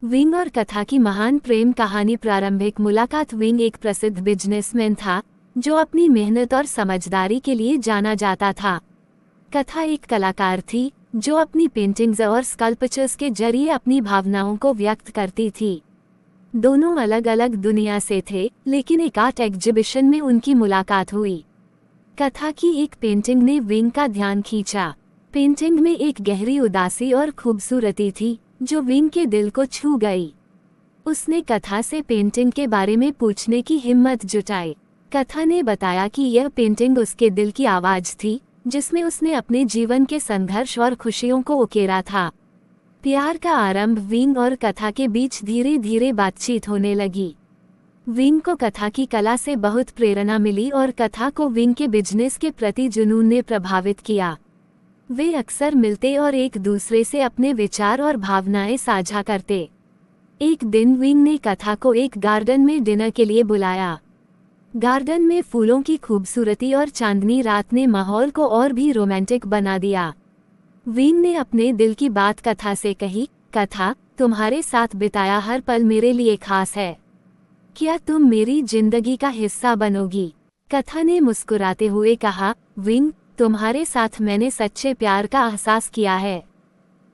Wing और कथा की महान प्रेम कहानी। प्रारंभिक मुलाकात। विंग एक प्रसिद्ध बिजनेसमैन था जो अपनी मेहनत और समझदारी के लिए जाना जाता था। कथा एक कलाकार थी जो अपनी पेंटिंग्स और स्कल्पचर्स के जरिए अपनी भावनाओं को व्यक्त करती थी। दोनों अलग अलग दुनिया से थे, लेकिन एक आर्ट एग्जीबिशन में उनकी मुलाकात हुई। कथा की एक पेंटिंग ने विंग का ध्यान खींचा। पेंटिंग में एक गहरी उदासी और खूबसूरती थी जो विंग के दिल को छू गई। उसने कथा से पेंटिंग के बारे में पूछने की हिम्मत जुटाई। कथा ने बताया कि यह पेंटिंग उसके दिल की आवाज थी, जिसमें उसने अपने जीवन के संघर्ष और खुशियों को उकेरा था। प्यार का आरंभ। विंग और कथा के बीच धीरे धीरे बातचीत होने लगी। विंग को कथा की कला से बहुत प्रेरणा मिली और कथा को विंग के बिजनेस के प्रति जुनून ने प्रभावित किया। वे अक्सर मिलते और एक दूसरे से अपने विचार और भावनाएं साझा करते। एक दिन विंग ने कथा को एक गार्डन में डिनर के लिए बुलाया। गार्डन में फूलों की खूबसूरती और चांदनी रात ने माहौल को और भी रोमांटिक बना दिया। विंग ने अपने दिल की बात कथा से कही, कथा, तुम्हारे साथ बिताया हर पल मेरे लिए खास है। क्या तुम मेरी जिंदगी का हिस्सा बनोगी? कथा ने मुस्कुराते हुए कहा, विंग, तुम्हारे साथ मैंने सच्चे प्यार का एहसास किया है।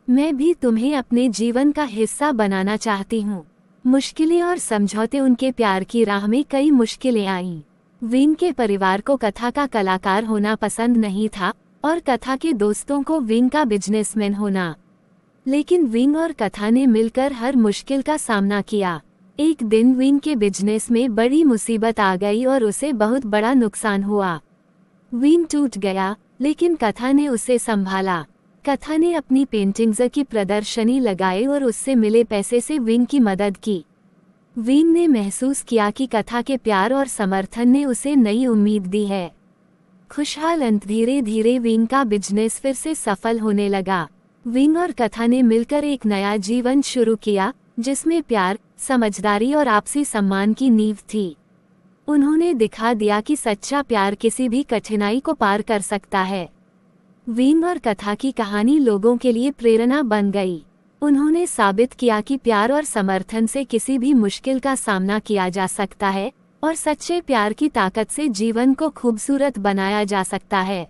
मैं भी तुम्हें अपने जीवन का हिस्सा बनाना चाहती हूँ। मुश्किलें और समझौते। उनके प्यार की राह में कई मुश्किलें आईं। विंग के परिवार को कथा का कलाकार होना पसंद नहीं था और कथा के दोस्तों को विंग का बिजनेसमैन होना। लेकिन विंग और कथा ने मिलकर हर मुश्किल का सामना किया। एक दिन विंग के बिजनेस में बड़ी मुसीबत आ गई और उसे बहुत बड़ा नुकसान हुआ। विंग टूट गया, लेकिन कथा ने उसे संभाला। कथा ने अपनी पेंटिंग्स की प्रदर्शनी लगाई और उससे मिले पैसे से विंग की मदद की। विंग ने महसूस किया कि कथा के प्यार और समर्थन ने उसे नई उम्मीद दी है। खुशहाल अंत। धीरे धीरे विंग का बिजनेस फिर से सफल होने लगा। विंग और कथा ने मिलकर एक नया जीवन शुरू किया, जिसमें प्यार, समझदारी और आपसी सम्मान की नींव थी। उन्होंने दिखा दिया कि सच्चा प्यार किसी भी कठिनाई को पार कर सकता है। विंग और कथा की कहानी लोगों के लिए प्रेरणा बन गई। उन्होंने साबित किया कि प्यार और समर्थन से किसी भी मुश्किल का सामना किया जा सकता है और सच्चे प्यार की ताकत से जीवन को खूबसूरत बनाया जा सकता है।